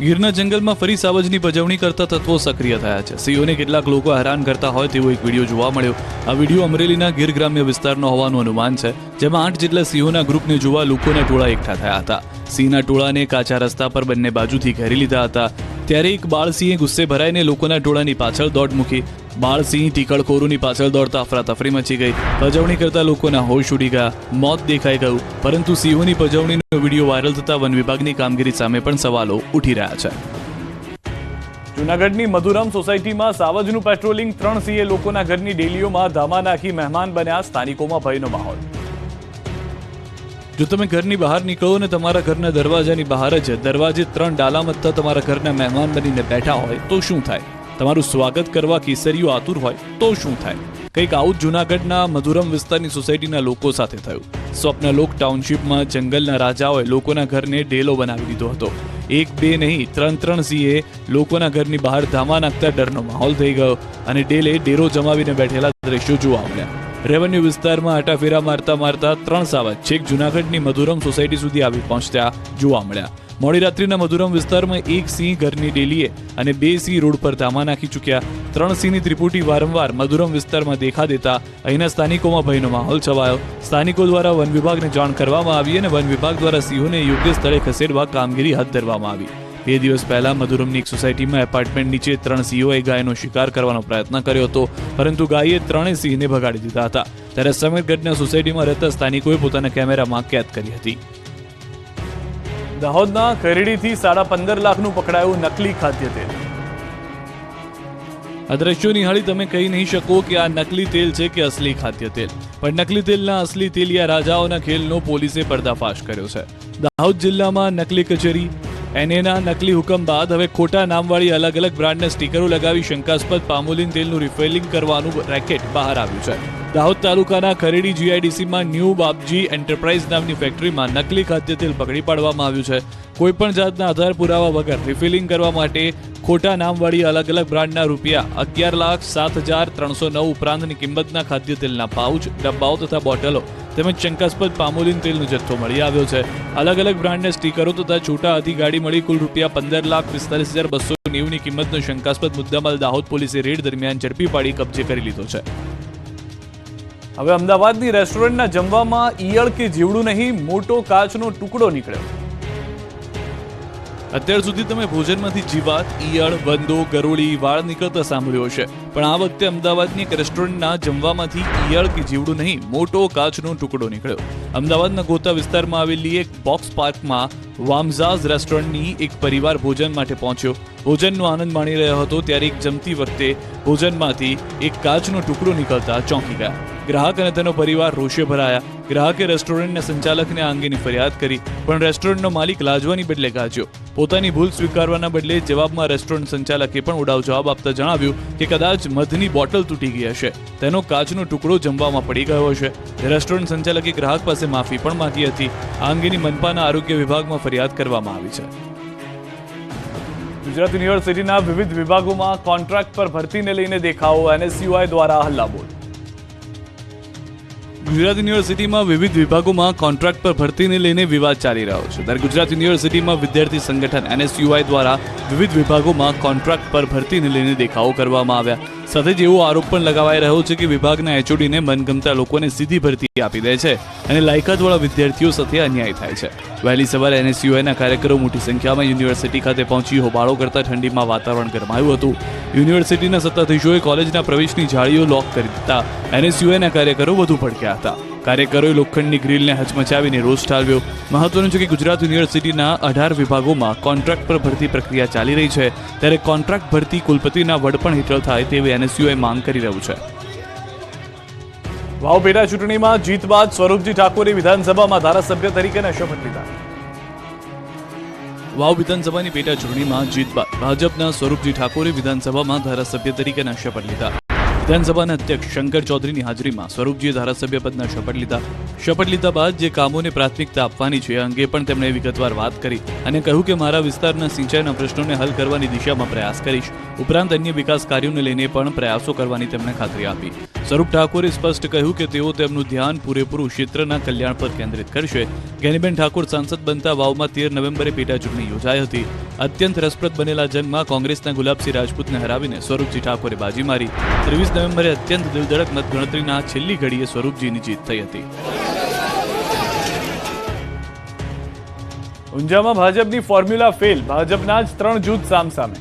ગીરના જંગલમાં ફરી સાવજની પજવણી કરતા તત્વો સક્રિય થયા છે. સિંહોને કેટલાક લોકો હેરાન કરતા હોય તેવો એક વિડીયો જોવા મળ્યો. આ વિડીયો અમરેલીના ગીર ગ્રામ્ય વિસ્તારનો હોવાનું અનુમાન છે, જેમાં 8 જેટલા સિંહોના ગ્રુપને જોવા લોકોના ટોળા એકઠા થયા હતા. સિંહના ટોળાને કાચા રસ્તા પર બંને બાજુથી ઘેરી લીધા હતા. ત્યારે એક બાળસિંહે ગુસ્સે ભરાઈને લોકોના ટોળાની પાછળ દોડ મૂકી. બાળસિંહ ટીકળખોરોની પાછળ દોડતા અફરાતફરી મચી ગઈ. પજવણી કરતા લોકોના હોશ ઉડી ગયા. મોત દેખાઈ ગયું. પરંતુ સિંહોની પજવણીનો વિડીયો વાયરલ થતા વન વિભાગની કામગીરી સામે પણ સવાલો ઉઠી રહ્યા છે. જૂનાગઢની મધુરમ સોસાયટીમાં સાવજનું પેટ્રોલિંગ, 3 સીએ લોકોના ઘરની ડેલીઓમાં ધામા નાખી મહેમાન બન્યા, સ્થાનિકોમાં ભયનો માહોલ. જો તમે ઘરની બહાર નીકળો ને તમારા ઘરના દરવાજાની બહાર જ દરવાજે 3 ડાલા મથતા તમારા ઘરના મહેમાન બનીને બેઠા હોય તો શું થાય? તમારું સ્વાગત કરવા કેસરીઓ આતુર હોય તો શું થાય? કંઈક આવું જ જૂનાગઢના મધુરમ વિસ્તારની સોસાયટીના લોકો સાથે થયું. સ્વપ્નલોક ટાઉનશીપમાં જંગલના રાજાઓએ લોકોના ઘરને ડેલો બનાવી દીધો હતો. 1 2 નહીં 3 સીએ લોકોના ઘરની બહાર ધામા નાખતા ડરનો માહોલ થઈ ગયો અને ડેરો જમાવીને બેઠેલા દ્રશ્યો જોવા મળ્યા. રેવન્યુ વિસ્તારમાં આટાફેરા મારતા 3 સાવજ છેક જૂનાગઢની મધુરમ સોસાયટી સુધી આવી પહોંચતા જોવા મળ્યા. મોડી રાત્રિના મધુરમ વિસ્તારમાં 1 સિંહ ઘરની ડેલીએ અને 2 સિંહ રોડ પર ધામા નાખી ચૂક્યા. 3 સિંહની ત્રિપુટી વારંવાર મધુરમ વિસ્તારમાં દેખા દેતા અહીંના સ્થાનિકોમાં ભયનો માહોલ છવાયો. સ્થાનિકો દ્વારા વન વિભાગને જાણ કરવામાં આવી અને વન વિભાગ દ્વારા સિંહોને યોગ્ય સ્થળે ખસેડવા કામગીરી હાથ ધરવામાં આવી. 2 દિવસ પહેલા મધુરમની એક સોસાયટીમાં એપાર્ટમેન્ટ નીચે 3 સિંહોએ ગાયનો શિકાર કરવાનો પ્રયત્ન કર્યો હતો, પરંતુ ગાયે 3 સિંહને ભગાડી દીધા હતા. ત્યારે સમીરગઢના સોસાયટીમાં રહેતા સ્થાનિકોએ પોતાના કેમેરામાં કેદ કરી હતી. દાહોદના ખરેડીથી 15.5 લાખનું પકડાયું નકલી ખાદ્ય તેલ. આ દ્રશ્યો નિહાળી તમે કહી નહીં શકો કે આ નકલી તેલ છે કે અસલી ખાદ્ય તેલ, પણ નકલી તેલના અસલી તેલિયા રાજાઓના ખેલનો પોલીસે પર્દાફાશ કર્યો છે. દાહોદ જિલ્લામાં નકલી કચેરી એનએના નકલી હુકમ બાદ હવે ખોટા નામવાળી અલગ અલગ બ્રાન્ડના સ્ટીકરો લગાવી શંકાસ્પદ પામોલિન તેલનું રિફિલિંગ કરવાનું રેકેટ બહાર આવ્યું છે. દાહોદ તાલુકાના ખરેડી જીઆઈડીસીમાં ન્યૂ બાપજી એન્ટરપ્રાઇઝ નામની ફેક્ટરીમાં નકલી ખાદ્ય તેલ પકડી પાડવામાં આવ્યું છે. કોઈપણ જાતના આધાર પુરાવા વગર રિફિલિંગ કરવા માટે ખોટા નામવાળી અલગ અલગ બ્રાન્ડના રૂપિયા 11,07,309 ઉપરાંતની કિંમતના ખાદ્ય તેલના પાઉચ, ડબ્બાઓ તથા બોટલો તેમજ શંકાસ્પદ પામોલિન તેલનો જથ્થો મળી આવ્યો છે. અલગ અલગ બ્રાન્ડના સ્ટીકરો તથા છોટા હાથી ગાડી મળી કુલ રૂપિયા 15,45,290ની કિંમતનો શંકાસ્પદ મુદ્દામાલ દાહોદ પોલીસે રેડ દરમિયાન ઝડપી પાડી કબજે કરી લીધો છે. હવે અમદાવાદની રેસ્ટોરન્ટના જમવામાં ઈયળ કે જીવડું નહીં, મોટો કાચનો ટુકડો નીકળ્યો. અત્યાર સુધી તમે ભોજનમાંથી જીવાત, ઈયળ, વંદો, ગરોળી, વાળ નીકળતા સાંભળ્યો હશે, પણ આ વખતે અમદાવાદની એક રેસ્ટોરન્ટના જમવામાંથી ઈયળ કે જીવડું નહીં, મોટો કાચનો ટુકડો નીકળ્યો. અમદાવાદના ગોતા વિસ્તારમાં આવેલી એક બોક્સ પાર્કમાં વામઝાઝ રેસ્ટોરન્ટની એક પરિવાર ભોજન માટે પહોંચ્યો. ભોજનનો આનંદ માણી રહ્યો હતો ત્યારે એક જમતી વખતે ભોજનમાંથી એક કાચનો ટુકડો નીકળતા ચોંકી ગયા. ગ્રાહક અને તેનો પરિવાર રોષે ભરાયા. ગ્રાહકે રેસ્ટોરન્ટના સંચાલકને આ અંગેની ફરિયાદ કરી, પણ રેસ્ટોરન્ટનો માલિક લાજવાની બદલે ગાજ્યો. પોતાની ભૂલ સ્વીકારવાના બદલે જવાબમાં રેસ્ટોરન્ટ સંચાલકે પણ ઉડાવ જવાબ આપતા જણાવ્યું કે કદાચ મધની બોટલ તૂટી ગઈ હશે, તેનો કાચનો ટુકડો જમવામાં પડી ગયો હશે. રેસ્ટોરન્ટ સંચાલકે ગ્રાહક પાસે માફી પણ માંગી હતી. આ અંગેની મનપાના આરોગ્ય વિભાગમાં ફરિયાદ કરવામાં આવી છે. ગુજરાત યુનિવર્સિટીના વિવિધ વિભાગોમાં કોન્ટ્રાક્ટ પર ભરતીને લઈને દેખાવો, એનએસયુઆઈ દ્વારા હલ્લાબોલ. ગુજરાત યુનિવર્સિટીમાં વિવિધ વિભાગોમાં કોન્ટ્રાક્ટ પર ભરતીને લઈને વિવાદ ચાલી રહ્યો છે. ત્યારે ગુજરાત યુનિવર્સિટીમાં વિદ્યાર્થી સંગઠન એનએસયુઆઈ દ્વારા વિવિધ વિભાગોમાં કોન્ટ્રાક્ટ પર ભરતીને લઈને દેખાવો કરવામાં આવ્યા. સાથે જ એવો આરોપ પણ લગાવાઈ રહ્યો છે કે વિભાગના એચઓડીને મનગમતા લોકોને સીધી ભરતી આપી દે છે અને લાયકાતવાળા વિદ્યાર્થીઓ સાથે અન્યાય થાય છે. વહેલી સવારે એનએસયુઆઈના કાર્યકરો મોટી સંખ્યામાં યુનિવર્સિટી ખાતે પહોંચી હોબાળો કરતા ઠંડીમાં વાતાવરણ ગરમાયું હતું. યુનિવર્સિટીના સત્તાધીશોએ કોલેજના પ્રવેશની જાળીઓ લોક કરી દીધા. એનએસયુઆઈના કાર્યકરો વધુ ભડક્યા હતા. કાર્યકરોએ લોખંડની ગ્રીલને હચમચાવીને રોષ ઠાલવ્યો. મહત્વનું છે કે ગુજરાત યુનિવર્સિટીના 18 વિભાગોમાં કોન્ટ્રાક્ટ પર ભરતી પ્રક્રિયા ચાલી રહી છે, ત્યારે કોન્ટ્રાક્ટ ભરતી કુલપતિના વડપણ હેઠળ થાય તેવી એનએસયુઆઈ માંગ કરી રહ્યું છે. વાવ પેટા ચૂંટણીમાં જીત બાદ સ્વરૂપજી ઠાકોરે વિધાનસભામાં ધારાસભ્ય તરીકેના શપથ લીધા. વાવ વિધાનસભાની પેટા ચૂંટણીમાં જીત બાદ ભાજપના સ્વરૂપજી ઠાકોરે વિધાનસભામાં ધારાસભ્ય તરીકેના શપથ લીધા. વિધાનસભાના અધ્યક્ષ શંકર ચૌધરીની હાજરીમાં સ્વરૂપજીએ ધારાસભ્ય પદના શપથ લીધા બાદ જે કામોને પ્રાથમિકતા આપવાની છે અંગે પણ તેમણે વિગતવાર વાત કરી અને કહ્યું કે મારા વિસ્તારના સિંચાઈના પ્રશ્નોને હલ કરવાની દિશામાં પ્રયાસ કરીશ. ઉપરાંત અન્ય વિકાસ કાર્યોને લઈને પણ પ્રયાસો કરવાની તેમણે ખાતરી આપી. સ્વરૂપ ઠાકોરે સ્પષ્ટ કહ્યું કે તેઓ તેમનું ધ્યાન પૂરેપૂરું ક્ષેત્રના કલ્યાણ પર કેન્દ્રિત કરશે. જ્ઞાનીબેન ઠાકોર સાંસદ બનતા વાવમાં 13 નવેમ્બરે પેટા ચૂંટણી યોજાઈ હતી. અત્યંત રસપ્રદ બનેલા જંગમાં કોંગ્રેસના ગુલાબસિંહ રાજપૂતને હરાવીને સ્વરૂપજી ઠાકોરે બાજી મારી. 23 નવેમ્બરે અત્યંત દિલધડક મતગણતરીના છેલ્લી ઘડીએ સ્વરૂપજીની જીત થઈ હતી. ઊંઝામાં ભાજપની ફોર્મ્યુલા ફેલ, ભાજપના જ 3 જૂથ સામસામે.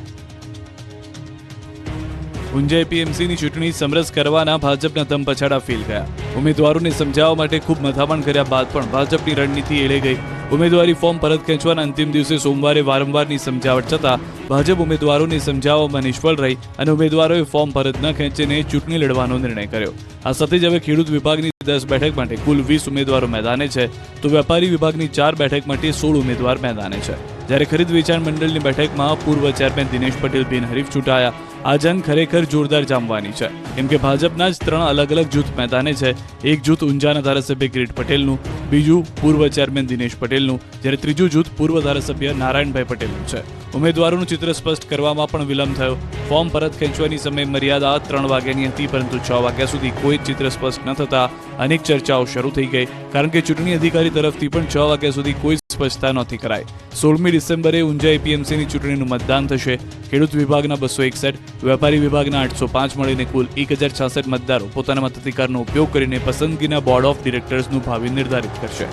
ઊંઝા એપીએમસીની ચૂંટણી સમરસ કરવાના ભાજપના ધમપછાડા ફેલ ગયા. ઉમેદવારોને સમજાવવા માટે ખૂબ મથામણ કર્યા બાદ પણ ભાજપની રણનીતિ એળે ગઈ. ઉમેદવારી ફોર્મ પરત ખેંચવાના અંતિમ દિવસે સોમવારે વારંવારની સમજાવટ છતાં ભાજપ ઉમેદવારોને સમજાવવામાં નિષ્ફળ રહી અને ઉમેદવારોએ ફોર્મ પરત ન ખેંચીને ચૂંટણી લડવાનો નિર્ણય કર્યો. આ સાથે જ હવે ખેડૂત વિભાગની 10 બેઠક માટે કુલ 20 ઉમેદવારો મેદાને છે, તો વેપારી વિભાગની 4 બેઠક માટે 16 ઉમેદવાર મેદાને છે. જ્યારે ખરીદ વેચાણ મંડળની બેઠકમાં પૂર્વ ચેરમેન દિનેશ પટેલ બિનહરીફ ચૂંટાયા. આ જંગ ખરેખર જોરદાર જામવાની છે, કેમ કે ભાજપના જ 3 અલગ અલગ જૂથ મેદાને છે. એક જૂથ ઊંઝાના ધારાસભ્ય કિરીટ પટેલનું, બીજું પૂર્વ ચેરમેન દિનેશ પટેલનું, જ્યારે ત્રીજું જૂથ પૂર્વ ધારાસભ્ય નારાયણભાઈ પટેલનું છે. ઉમેદવારોનું ચિત્ર સ્પષ્ટ કરવામાં પણ વિલંબ થયો. ફોર્મ પરત ખેંચવાની સમય મર્યાદા 3 વાગ્યાની હતી, પરંતુ 6 વાગ્યા સુધી કોઈ ચિત્ર સ્પષ્ટ ન થતા અનેક ચર્ચાઓ શરૂ થઈ ગઈ, કારણ કે ચૂંટણી અધિકારી તરફથી પણ 6 વાગ્યા સુધી કોઈ સ્પષ્ટતા નહોતી કરાઈ. 16મી ડિસેમ્બરે ઊંઝા એપીએમસીની ચૂંટણીનું મતદાન થશે. ખેડૂત વિભાગના 261, વેપારી વિભાગના 805 મળીને કુલ 1066 મતદારો પોતાના મતાધિકારનો ઉપયોગ કરીને પસંદગીના બોર્ડ ઓફ ડિરેક્ટર્સનું ભાવિ નિર્ધારિત કરશે.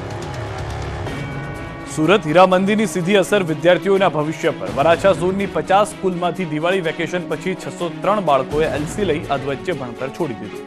સુરત હીરામંદીની સીધી અસર વિદ્યાર્થીઓના ભવિષ્ય પર. વરાછા ઝોનની 50 સ્કૂલમાંથી દિવાળી વેકેશન પછી 603 બાળકોએ એલસી લઈ અધવચ્ચે ભણતર છોડી દીધું.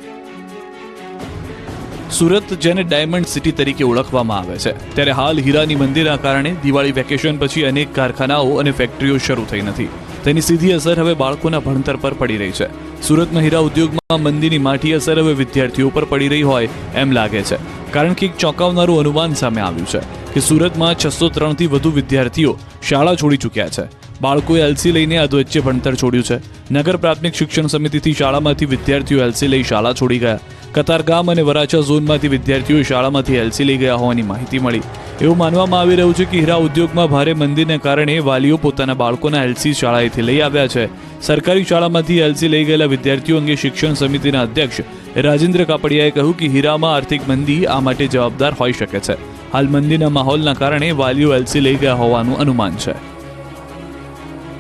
સુરત, જેને ડાયમંડ સિટી તરીકે ઓળખવામાં આવે છે, ત્યારે હાલ હીરાની મંદીના કારણે દિવાળી વેકેશન પછી અનેક કારખાનાઓ અને ફેક્ટરીઓ શરૂ થઈ નથી. તેની સીધી અસર હવે બાળકોના ભણતર પર પડી રહી છે. સુરતના હીરા ઉદ્યોગમાં મંદીની માઠી અસર હવે વિદ્યાર્થીઓ પર પડી રહી હોય એમ લાગે છે, કારણ કે એક ચોંકાવનારું અનુમાન સામે આવ્યું છે કે સુરતમાં 603થી વધુ વિદ્યાર્થીઓ શાળા છોડી ચૂક્યા છે. બાળકોએ એલસી લઈને અધવચ્ચે ભણતર છોડ્યું છે. નગર પ્રાથમિક શિક્ષણ સમિતિથી શાળામાંથી વિદ્યાર્થીઓ એલસી લઈ શાળા છોડી ગયા. કતારગામ અને વરાછા ઝોનમાંથી વિદ્યાર્થીઓ શાળામાંથી એલસી લઈ ગયા હોવાની માહિતી મળી. એવું માનવામાં આવી રહ્યું છે કે હીરા ઉદ્યોગમાં ભારે મંદીને કારણે વાલીઓ પોતાના બાળકોના એલસી શાળાએથી લઈ આવ્યા છે. સરકારી શાળામાંથી એલસી લઈ ગયેલા વિદ્યાર્થીઓ અંગે શિક્ષણ સમિતિના અધ્યક્ષ રાજેન્દ્ર કાપડિયાએ કહ્યું કે હીરામાં આર્થિક મંદી આ માટે જવાબદાર હોઈ શકે છે. હાલ મંદીના માહોલના કારણે વાલીઓ એલસી લઈ ગયા હોવાનું અનુમાન છે.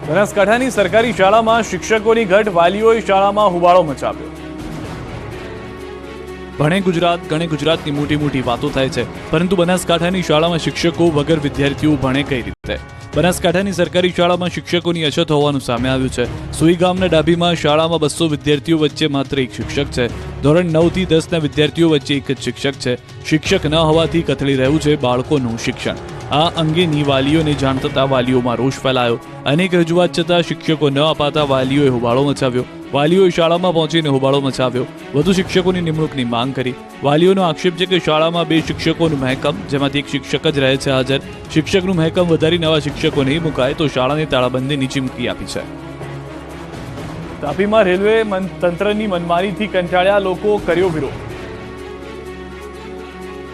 બનાસકાંઠાની સરકારી શાળામાં શિક્ષકોની ઘટ, વાલીઓએ શાળામાં હોબાળો મચાવ્યો. ભણે ગુજરાત, ગણે ગુજરાતની મોટી મોટી વાતો થાય છે, પરંતુ બનાસકાંઠાની શાળામાં શિક્ષકો વગર વિદ્યાર્થીઓ ભણે કઈ રીતે? બનાસકાંઠાની સરકારી શાળામાં શિક્ષકોની અછત હોવાનું સામે આવ્યું છે. સુઈ ગામના ડાભીમાં શાળામાં 200 વિદ્યાર્થીઓ વચ્ચે માત્ર એક શિક્ષક છે. ધોરણ 9 થી 10ના વિદ્યાર્થીઓ વચ્ચે એક જ શિક્ષક છે. શિક્ષક ન હોવાથી કથળી રહ્યું છે બાળકોનું શિક્ષણ. આ અંગેની વાલીઓને જાણ થતાં વાલીઓમાં રોષ ફેલાયો. અનેક રજૂઆત છતાં શિક્ષકો ન અપાતા વાલીઓએ હોબાળો મચાવ્યો. વાલીઓએ શાળામાં પહોંચીને હોબાળો મચાવ્યો. વધુ શિક્ષકોની નિમણૂકની માંગ કરી. વાલીઓનો આક્ષેપ છે કે શાળામાં 2 શિક્ષકોનું મહેકમ, જેમાંથી એક શિક્ષક જ રહે છે હાજર. શિક્ષકનું મહેકમ વધારી નવા શિક્ષકો નહીં મુકાય તો શાળાને તાળાબંધીની ચીમકી આપી છે. તાપીમાં રેલવે તંત્રની મનમાનીથી કંટાળ્યા લોકો, કર્યો વિરોધ.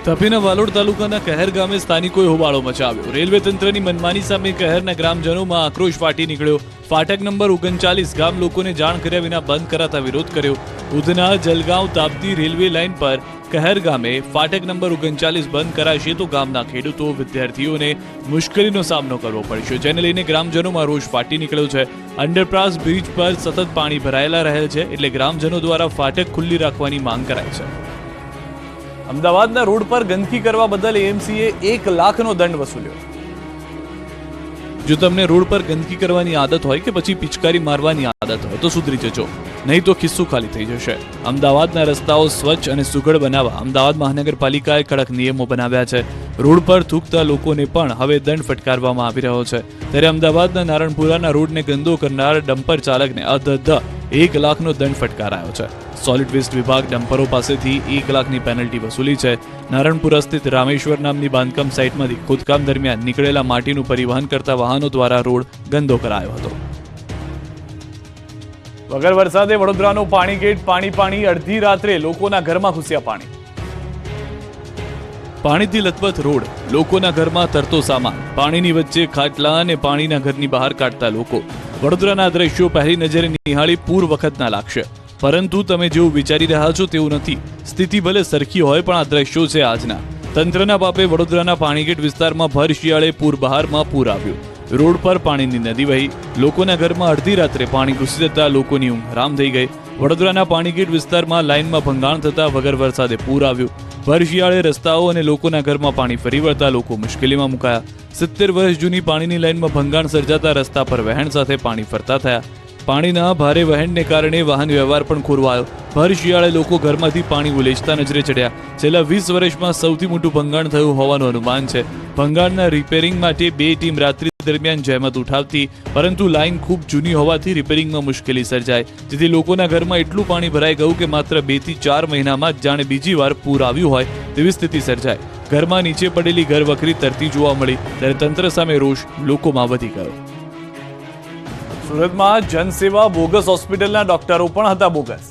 તાપીના વાલોડ તાલુકાના કહેર ગામે સ્થાનિકોએ હોબાળો મચાવ્યો. રેલવે તંત્રની મનમાની સામે કહેરના ગ્રામજનોમાં આક્રોશ ફાટી નીકળ્યો. ફાટક નંબર 39 ગામ લોકોને જાણ કર્યા વિના બંધ કરાતા વિરોધ કર્યો. ઉધના જલગાંવ તાપતી રેલવે લાઇન પર કહેર ગામે ફાટક નંબર 39 બંધ કરાશે તો ગામના ખેડૂતો, વિદ્યાર્થીઓને મુશ્કેલીનો સામનો કરવો પડશે, જેને લઈને ગ્રામજનોમાં રોષ ફાટી નીકળ્યો છે. અંડરપાસ બ્રિજ પર સતત પાણી ભરાયેલા રહે છે, એટલે ગ્રામજનો દ્વારા ફાટક ખુલ્લી રાખવાની માંગ કરાઈ છે. અમદાવાદના રોડ પર ગંદકી કરવા બદલ એએમસીએ 1 લાખનો દંડ વસૂલ્યો. જો તમને રોડ પર ગંદકી કરવાની આદત હોય કે પછી પિચકારી મારવાની આદત હોય તો સુધરી જજો, નહીં તો ખિસ્સું ખાલી થઈ જશે. અમદાવાદના રસ્તાઓ સ્વચ્છ અને સુઘડ બનાવવા અમદાવાદ મહાનગરપાલિકાએ કડક નિયમો બનાવ્યા છે. રોડ પર થૂકતા લોકોને પણ હવે દંડ ફટકારવામાં આવી રહ્યો છે. ત્યારે અમદાવાદના નારણપુરાના રોડને ગંદો કરનાર ડમ્પર ચાલકને અધધ 1 લાખનો દંડ ફટકારાયો છે. સોલિડ વેસ્ટ વિભાગ ડમ્પરો પાસેથી 1 લાખની પેનલ્ટી વસૂલી છે. નારણપુરા સ્થિત રામેશ્વર નામની બાંધકામ સાઇટમાંથી ખોદકામ દરમિયાન નીકળેલા માટીનું પરિવહન કરતા વાહનો દ્વારા રોડ ગંદો કરાયો હતો. વગર વરસાદે વડોદરાનો પાણીગેટ પાણી, અડધી રાત્રે લોકોના ઘરમાં ઘૂસ્યા પાણી. પાણીથી લથબથ રોડ, લોકોના ઘરમાં તરતો સામાન, પાણીની વચ્ચે ખાટલા અને પાણીના ઘરની બહાર કાઢતા લોકો. વડોદરાના દ્રશ્યો પહેલી નજરે નિહાળી પૂર વખતના લાગશે, પરંતુ તમે જેવું વિચારી રહ્યા છો તેવું નથી. સ્થિતિ ભલે સરખી હોય, પણ આ દ્રશ્યો છે આજના. તંત્રના પાપે વડોદરાના પાણીગેટ વિસ્તારમાં ભર શિયાળે પૂર બહારમાં પૂર આવ્યું. રોડ પર પાણીની નદી વહી. લોકોના ઘરમાં અડધી રાત્રે પાણી ઘૂસી જતા લોકોની ઊંઘ હરામ થઈ ગઈ. વડોદરાના પાણીગેટ વિસ્તારમાં લાઇનમાં ભંગાણ થતા વગર વરસાદે પૂર આવ્યું. ભર શિયાળે રસ્તાઓ અને લોકોના ઘરમાં પાણી ફરી વળતા લોકો મુશ્કેલીમાં મુકાયા. 70 વર્ષ જૂની પાણીની લાઇનમાં ભંગાણ સર્જાતા રસ્તા પર વહેણ સાથે પાણી ફરતા થયા. પાણીના ભારે વહેણને કારણે વાહન વ્યવહાર પણ ખોરવાયો. ભર શિયાળે લોકો ઘરમાંથી પાણી ઉલેચતા નજરે ચડ્યા. છેલ્લા 20 વર્ષમાં સૌથી મોટું ભંગાણ થયું હોવાનું અનુમાન છે. ભંગાણના રિપેરિંગ માટે 2 ટીમ રાત્રિ દરમિયાન જહેમત ઉઠાવતી, પરંતુ લાઇન ખૂબ જૂની હોવાથી રિપેરિંગમાં મુશ્કેલી સર્જાય, જેથી લોકોના ઘરમાં એટલું પાણી ભરાઈ ગયું કે માત્ર 2 થી 4 મહિનામાં જ જાણે બીજી વાર પૂર આવ્યું હોય તેવી સ્થિતિ સર્જાય. ઘરમાં નીચે પડેલી ઘરવખરી તરતી જોવા મળી, ત્યારે તંત્ર સામે રોષ લોકોમાં વધી ગયો. સુરતમાં જનસેવા બોગસ હોસ્પિટલના ડોક્ટરો પણ હતા બોગસ.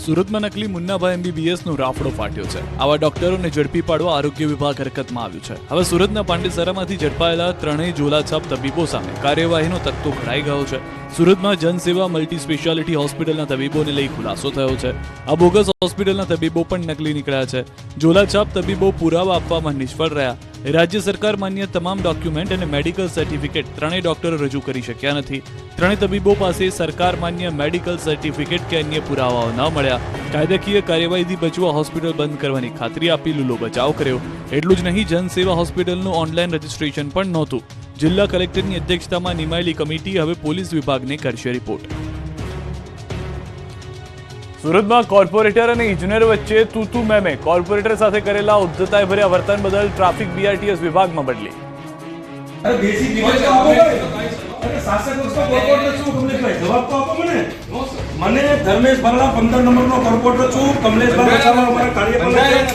સુરતમાં નકલી મુન્નાભાઈ MBBS નો રાફડો ફાટ્યો છે. આવા ડોક્ટરોને ઝડપી પાડવા આરોગ્ય વિભાગ હરકતમાં આવ્યું છે. હવે સુરતના પાંડેસરામાંથી ઝડપાયેલા 3 ઝોલાછાપ તબીબો સામે કાર્યવાહીનો તખ્તો ઘડાઈ ગયો છે. સુરતમાં જનસેવા મલ્ટી સ્પેશિયાલિટી હોસ્પિટલના તબીબોને લઈ ખુલાસો થયો છે. આ બોગસ હોસ્પિટલના તબીબો પણ નકલી નીકળ્યા છે. ઝોલાછાપ તબીબો પુરાવા આપવામાં નિષ્ફળ રહ્યા. રાજ્ય સરકાર માન્ય તમામ ડોક્યુમેન્ટ અને મેડિકલ સર્ટિફિકેટ 3 ડોક્ટરો રજૂ કરી શક્યા નથી. 3 તબીબો પાસે સરકાર માન્ય મેડિકલ સર્ટિફિકેટ કે અન્ય પુરાવાઓ ન મળ્યા. કાયદાકીય કાર્યવાહીથી બચવા હોસ્પિટલ બંધ કરવાની ખાતરી આપી લૂલો બચાવ કર્યો. એટલું જ નહીં, જનસેવા હોસ્પિટલનું ઓનલાઈન રજિસ્ટ્રેશન પણ નહોતું. જિલ્લા કલેક્ટરની અધ્યક્ષતામાં નિમાયેલી કમિટી હવે પોલીસ વિભાગને કરશે રિપોર્ટ. સુરતમાં કોર્પોરેટર અને ઇજનેર વચ્ચે તૂતુ મેમે. કોર્પોરેટર સાથે કરેલા ઉદ્ધતાઈ ભર્યા વર્તન બદલ ટ્રાફિક BRTS વિભાગમાં બદલી. અરે બેસિક ડિવાઇસ તો આપો અરે શાસક પક્ષનો કોર્પોરેટર છું કમલેશભાઈ, જવાબ તો આપો મને ધર્મેશ ભરલા 15 નંબરનો કોર્પોરેટર છું. કમલેશભાઈ અમારા કાર્યપાલક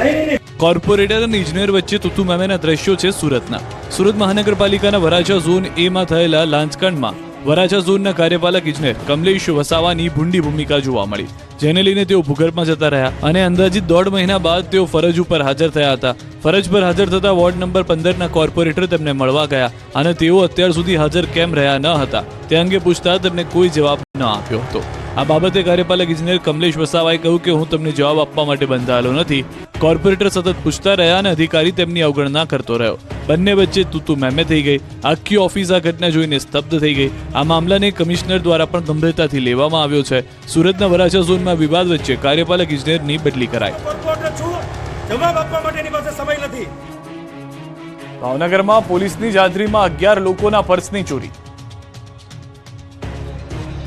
નહીં. કોર્પોરેટર અને ઇજનેર વચ્ચે તૂતુ મેમેના દ્રશ્યો છે સુરતના. સુરત મહાનગરપાલિકાના વરાછા ઝોન A માં થયેલા લાંચકાંડમાં વરાછા ઝોનના કાર્યપાલક ઇજનેર કમલેશ વસાવાની ભૂંડી ભૂમિકા જોવા મળી, જેને લઈને તેઓ ભૂગર્ભમાં જતા રહ્યા અને અંદાજિત 1.5 મહિના બાદ તેઓ ફરજ ઉપર હાજર થયા હતા. ફરજ પર હાજર થતા વોર્ડ નંબર 15ના કોર્પોરેટર તેમને મળવા ગયા અને તેઓ અત્યાર સુધી હાજર કેમ રહ્યા ન હતા તે અંગે પૂછતા તેમને કોઈ જવાબ ન આપ્યો હતો. આ બાબતે કાર્યપાલક ઇજનેર કમલેશ વસાવાએ કહ્યું કે હું તમને જવાબ આપવા માટે બંધાયેલો નથી. કોર્પોરેટર સતત પૂછતા રહ્યા અને અધિકારી તેમની અવગણના કરતો રહ્યો. બંને વચ્ચે તૂતુ મેમે થઈ ગઈ. આખી ઓફિસ આ ઘટના જોઈને સ્તબ્ધ થઈ ગઈ. આ મામલાને કમિશનર દ્વારા પણ ગંભીરતાથી લેવામાં આવ્યો છે. સુરતના વરાછા ઝોનમાં વિવાદ વચ્ચે કાર્યપાલક ઇજનેરની બદલી કરાઈ. જવાબ આપવા માટે એની પાસે સમય નથી. ભાવનગરમાં પોલીસની હાજરીમાં 11 લોકોના પર્સની ચોરી.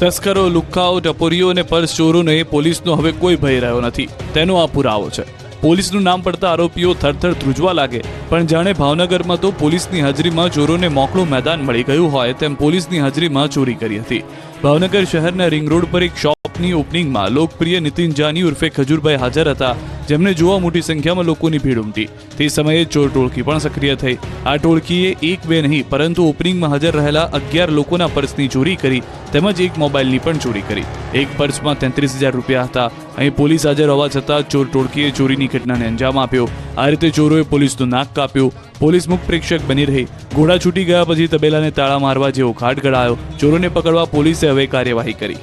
તસ્કરો, લુખ્ખાઓ, ટપોરીઓ અને પર્સ ચોરોને પોલીસનો હવે કોઈ ભય રહ્યો નથી, તેનો આ પુરાવો છે. પોલીસનું નામ પડતા આરોપીઓ થરથર ધ્રુજવા લાગે, પણ જાણે ભાવનગરમાં તો પોલીસની હાજરીમાં ચોરોને મોકળું મેદાન મળી ગયું હોય તેમ પોલીસની હાજરીમાં ચોરી કરી હતી. ભાવનગર શહેરના રિંગ રોડ પર એક શોપની ઓપનિંગમાં લોકપ્રિય નીતિન જાની ઉર્ફે ખજૂરભાઈ હાજર હતા, જેમને જોવા મોટી સંખ્યામાં લોકોની ભીડ ઉમટી. તે સમયે ચોર ટોળકી પણ સક્રિય થઈ. આ ટોળકીએ 1-2 નહીં પરંતુ ઓપનિંગમાં હાજર રહેલા 11 લોકોના પર્સની ચોરી કરી તેમજ એક મોબાઈલની પણ ચોરી કરી. એક પર્સમાં 33,000 રૂપિયા હતા. અહીં પોલીસ હાજર હોવા છતાં ચોર ટોળકીએ ચોરીની ઘટનાને અંજામ આપ્યો. આ રીતે ચોરોએ પોલીસનું નાક કાપ્યું. પોલીસ મુખ પ્રેક્ષક બની રહી. ઘોડા છૂટી ગયા પછી તબેલાને તાળા મારવા જેવો ઘાટ ઘડાયો. ચોરોને પકડવા પોલીસે હવે કાર્યવાહી કરી.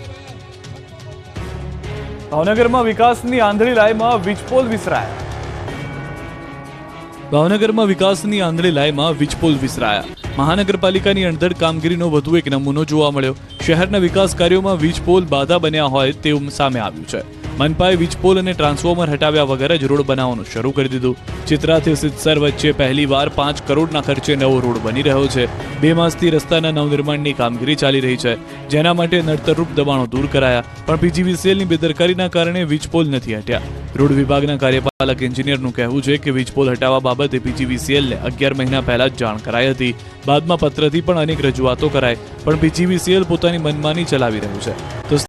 ભાવનગરમાં વિકાસની આંધળી લાઈમાં વીજપોલ વિસરાયા. ભાવનગરમાં વિકાસની આંધળી લાઈમાં વીજપોલ વિસરાયા. મહાનગરપાલિકાની અણધડ કામગીરીનો વધુ એક નમૂનો જોવા મળ્યો. શહેરના વિકાસ કાર્યોમાં વીજપોલ બાધા બન્યા હોય તેવું સામે આવ્યું છે. મનપાએ વીજપોલ અને ટ્રાન્સફોર્મર હટાવ્યા વગર જ રોડ બનાવવાનું શરૂ કરી દીધું. ચિત્રાથી સિદ્ધસર વચ્ચે પહેલીવાર 5 કરોડના ખર્ચે નવો રોડ બની રહ્યો છે. 2 માસથી રસ્તાના નવનિર્માણની કામગીરી ચાલી રહી છે, જેના માટે નડતરરૂપ દબાણો દૂર કરાયા, પણ PGVCLની બેદરકારીના કારણે વીજપોલ નથી હટ્યા. રોડ વિભાગના કાર્યપાલક એન્જિનિયરનું કહેવું છે કે વીજપોલ હટાવવા બાબતે PGVCLને 11 મહિના પહેલા જ જાણ કરાઈ હતી. બાદમાં પત્રથી પણ અનેક રજૂઆતો કરાઈ, પણ PGVCL પોતાની મનમાની ચલાવી રહ્યું છે. તો